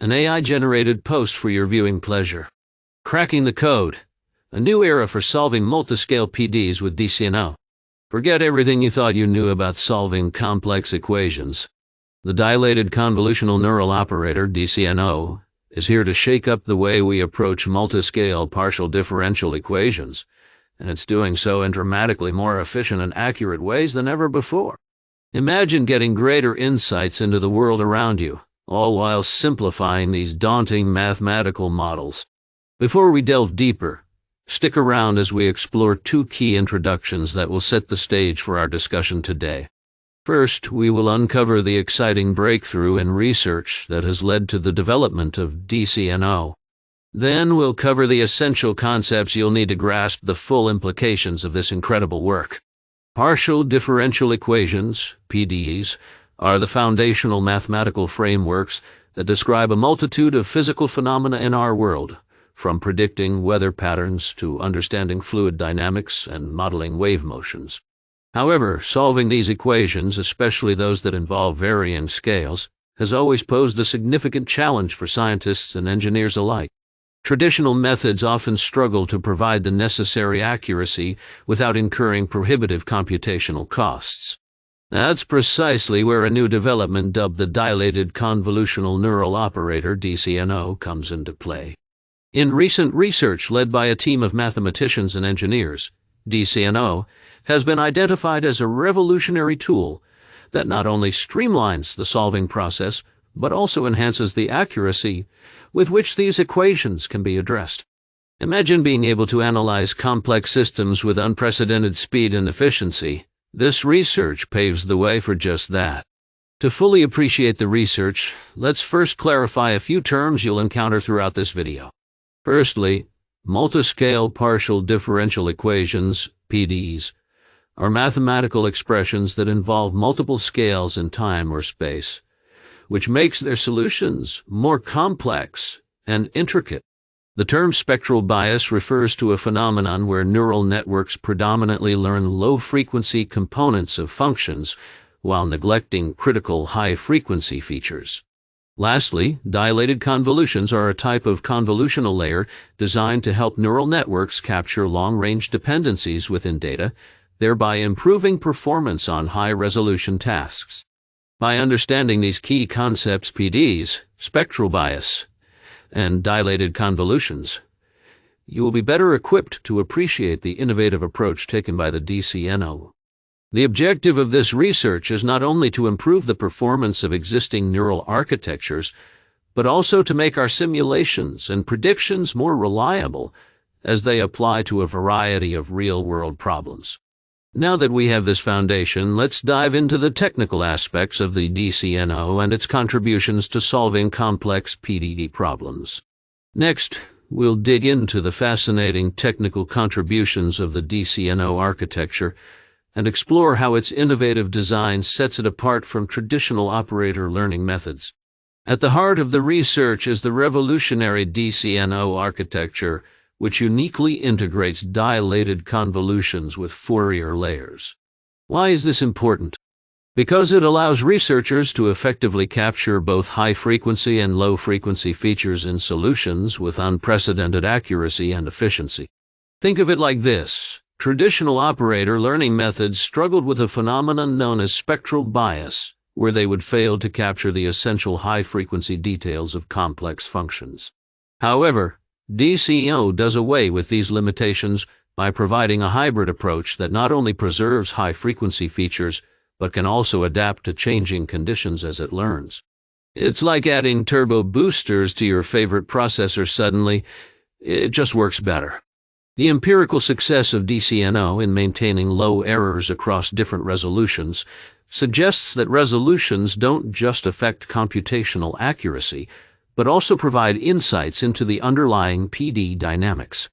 an AI-generated post for your viewing pleasure. Cracking the code, a new era for solving multiscale PDEs with DCNO. Forget everything you thought you knew about solving complex equations. The Dilated Convolutional Neural Operator, DCNO, is here to shake up the way we approach multiscale partial differential equations, and it's doing so in dramatically more efficient and accurate ways than ever before. Imagine getting greater insights into the world around you, all while simplifying these daunting mathematical models. Before we delve deeper, stick around as we explore two key introductions that will set the stage for our discussion today. First, we will uncover the exciting breakthrough in research that has led to the development of DCNO. Then we'll cover the essential concepts you'll need to grasp the full implications of this incredible work. Partial differential equations, PDEs, are the foundational mathematical frameworks that describe a multitude of physical phenomena in our world, from predicting weather patterns to understanding fluid dynamics and modeling wave motions. However, solving these equations, especially those that involve varying scales, has always posed a significant challenge for scientists and engineers alike. Traditional methods often struggle to provide the necessary accuracy without incurring prohibitive computational costs. That's precisely where a new development dubbed the Dilated Convolutional Neural Operator, DCNO, comes into play. In recent research led by a team of mathematicians and engineers, DCNO has been identified as a revolutionary tool that not only streamlines the solving process, but also enhances the accuracy with which these equations can be addressed. Imagine being able to analyze complex systems with unprecedented speed and efficiency. This research paves the way for just that. To fully appreciate the research, let's first clarify a few terms you'll encounter throughout this video. Firstly, multiscale partial differential equations, PDEs, are mathematical expressions that involve multiple scales in time or space, which makes their solutions more complex and intricate. The term spectral bias refers to a phenomenon where neural networks predominantly learn low-frequency components of functions while neglecting critical high-frequency features. Lastly, dilated convolutions are a type of convolutional layer designed to help neural networks capture long-range dependencies within data, thereby improving performance on high-resolution tasks. By understanding these key concepts, PDEs, spectral bias, and dilated convolutions, you will be better equipped to appreciate the innovative approach taken by the DCNO. The objective of this research is not only to improve the performance of existing neural architectures, but also to make our simulations and predictions more reliable as they apply to a variety of real-world problems. Now that we have this foundation, let's dive into the technical aspects of the DCNO and its contributions to solving complex PDE problems. Next, we'll dig into the fascinating technical contributions of the DCNO architecture and explore how its innovative design sets it apart from traditional operator learning methods. At the heart of the research is the revolutionary DCNO architecture, which uniquely integrates dilated convolutions with Fourier layers. Why is this important? Because it allows researchers to effectively capture both high-frequency and low-frequency features in solutions with unprecedented accuracy and efficiency. Think of it like this. Traditional operator learning methods struggled with a phenomenon known as spectral bias, where they would fail to capture the essential high-frequency details of complex functions. However, DCNO does away with these limitations by providing a hybrid approach that not only preserves high-frequency features, but can also adapt to changing conditions as it learns. It's like adding turbo boosters to your favorite processor suddenly. It just works better. The empirical success of DCNO in maintaining low errors across different resolutions suggests that resolutions don't just affect computational accuracy, but also provide insights into the underlying PD dynamics.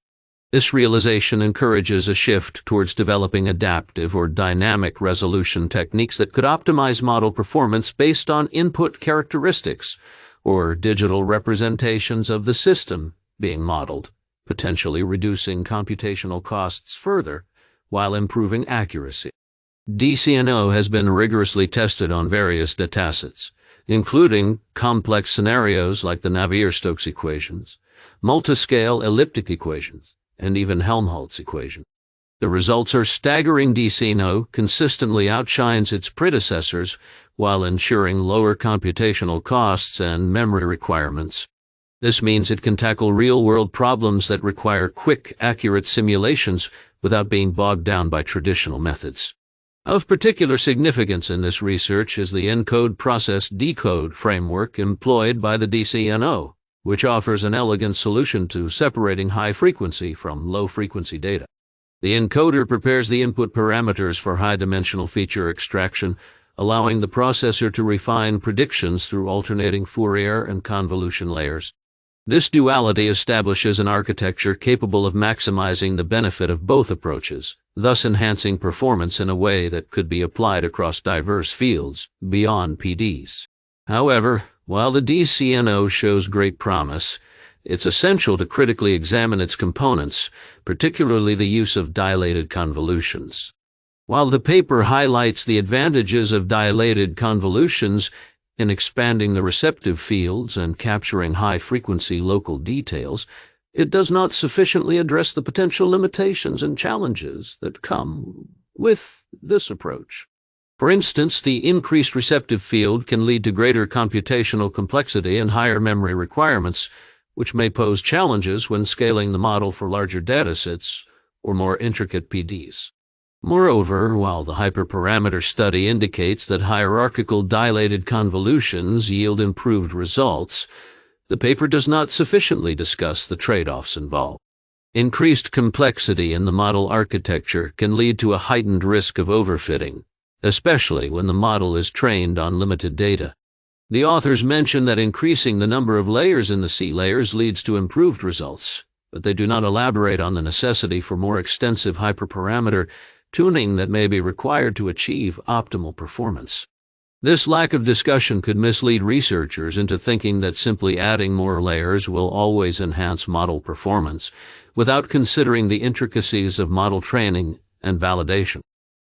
This realization encourages a shift towards developing adaptive or dynamic resolution techniques that could optimize model performance based on input characteristics or digital representations of the system being modeled, potentially reducing computational costs further while improving accuracy. DCNO has been rigorously tested on various datasets, including complex scenarios like the Navier-Stokes equations, multiscale elliptic equations, and even Helmholtz equation. The results are staggering. DCNO consistently outshines its predecessors while ensuring lower computational costs and memory requirements. This means it can tackle real-world problems that require quick, accurate simulations without being bogged down by traditional methods. Of particular significance in this research is the encode process decode framework employed by the DCNO, which offers an elegant solution to separating high-frequency from low-frequency data. The encoder prepares the input parameters for high-dimensional feature extraction, allowing the processor to refine predictions through alternating Fourier and convolution layers. This duality establishes an architecture capable of maximizing the benefit of both approaches, thus enhancing performance in a way that could be applied across diverse fields beyond PDs. However, while the DCNO shows great promise, it's essential to critically examine its components, particularly the use of dilated convolutions. While the paper highlights the advantages of dilated convolutions in expanding the receptive fields and capturing high-frequency local details, it does not sufficiently address the potential limitations and challenges that come with this approach. For instance, the increased receptive field can lead to greater computational complexity and higher memory requirements, which may pose challenges when scaling the model for larger datasets or more intricate PDs. Moreover, while the hyperparameter study indicates that hierarchical dilated convolutions yield improved results, the paper does not sufficiently discuss the trade-offs involved. Increased complexity in the model architecture can lead to a heightened risk of overfitting, especially when the model is trained on limited data. The authors mention that increasing the number of layers in the C layers leads to improved results, but they do not elaborate on the necessity for more extensive hyperparameter tuning that may be required to achieve optimal performance. This lack of discussion could mislead researchers into thinking that simply adding more layers will always enhance model performance, without considering the intricacies of model training and validation.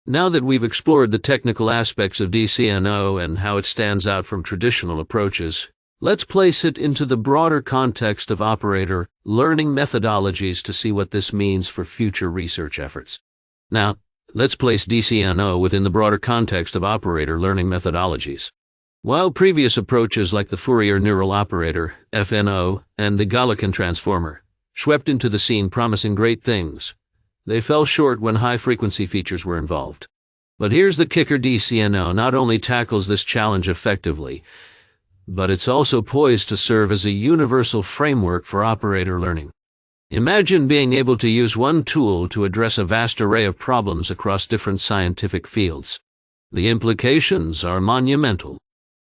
Now that we've explored the technical aspects of DCNO and how it stands out from traditional approaches, let's place it into the broader context of operator learning methodologies to see what this means for future research efforts. Now, let's place DCNO within the broader context of operator learning methodologies. While previous approaches like the Fourier Neural Operator, FNO, and the Galerkin Transformer swept into the scene promising great things, they fell short when high-frequency features were involved. But here's the kicker: DCNO not only tackles this challenge effectively, but it's also poised to serve as a universal framework for operator learning. Imagine being able to use one tool to address a vast array of problems across different scientific fields. The implications are monumental.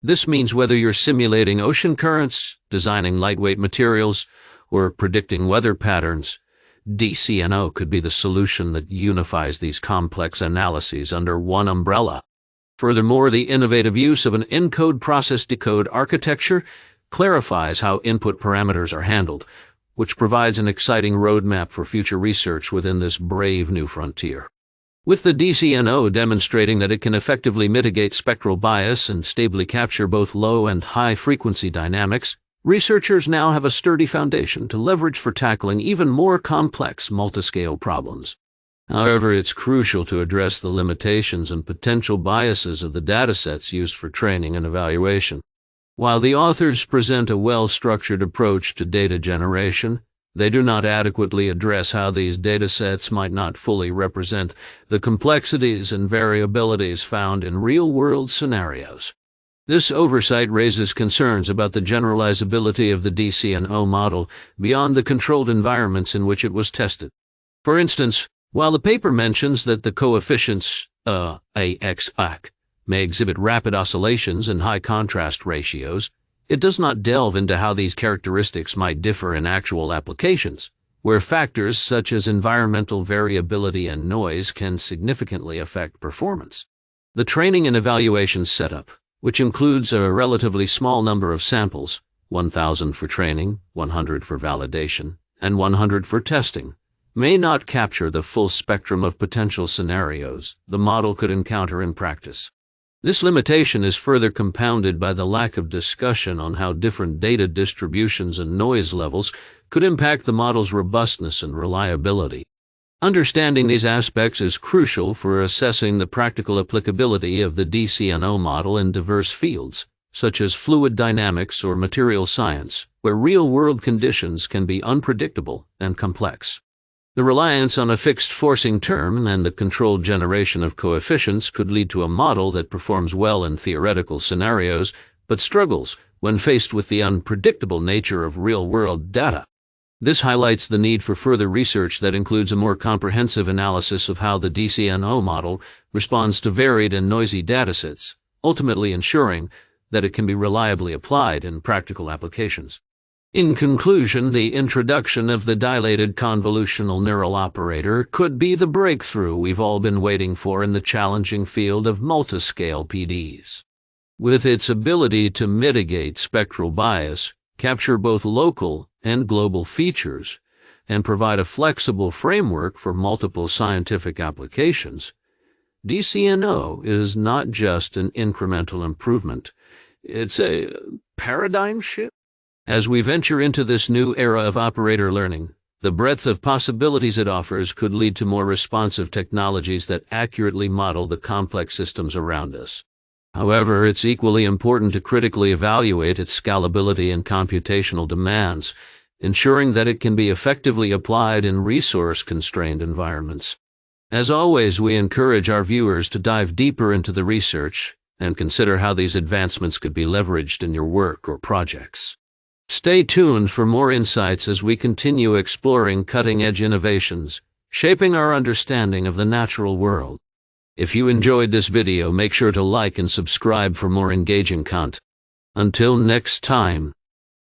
This means whether you're simulating ocean currents, designing lightweight materials, or predicting weather patterns, DCNO could be the solution that unifies these complex analyses under one umbrella. Furthermore, the innovative use of an encode process decode architecture clarifies how input parameters are handled, which provides an exciting roadmap for future research within this brave new frontier. With the DCNO demonstrating that it can effectively mitigate spectral bias and stably capture both low and high-frequency dynamics, researchers now have a sturdy foundation to leverage for tackling even more complex multiscale problems. However, it's crucial to address the limitations and potential biases of the datasets used for training and evaluation. While the authors present a well-structured approach to data generation, they do not adequately address how these datasets might not fully represent the complexities and variabilities found in real-world scenarios. This oversight raises concerns about the generalizability of the DCNO model beyond the controlled environments in which it was tested. For instance, while the paper mentions that the coefficients AX may exhibit rapid oscillations and high contrast ratios, it does not delve into how these characteristics might differ in actual applications, where factors such as environmental variability and noise can significantly affect performance. The training and evaluation setup, which includes a relatively small number of samples, 1,000 for training, 100 for validation, and 100 for testing, may not capture the full spectrum of potential scenarios the model could encounter in practice. This limitation is further compounded by the lack of discussion on how different data distributions and noise levels could impact the model's robustness and reliability. Understanding these aspects is crucial for assessing the practical applicability of the DCNO model in diverse fields, such as fluid dynamics or material science, where real-world conditions can be unpredictable and complex. The reliance on a fixed forcing term and the controlled generation of coefficients could lead to a model that performs well in theoretical scenarios, but struggles when faced with the unpredictable nature of real-world data. This highlights the need for further research that includes a more comprehensive analysis of how the DCNO model responds to varied and noisy datasets, ultimately ensuring that it can be reliably applied in practical applications. In conclusion, the introduction of the Dilated Convolutional Neural Operator could be the breakthrough we've all been waiting for in the challenging field of multiscale PDEs. With its ability to mitigate spectral bias, capture both local and global features, and provide a flexible framework for multiple scientific applications, DCNO is not just an incremental improvement. It's a paradigm shift. As we venture into this new era of operator learning, the breadth of possibilities it offers could lead to more responsive technologies that accurately model the complex systems around us. However, it's equally important to critically evaluate its scalability and computational demands, ensuring that it can be effectively applied in resource-constrained environments. As always, we encourage our viewers to dive deeper into the research and consider how these advancements could be leveraged in your work or projects. Stay tuned for more insights as we continue exploring cutting-edge innovations, shaping our understanding of the natural world. If you enjoyed this video, make sure to like and subscribe for more engaging content. Until next time.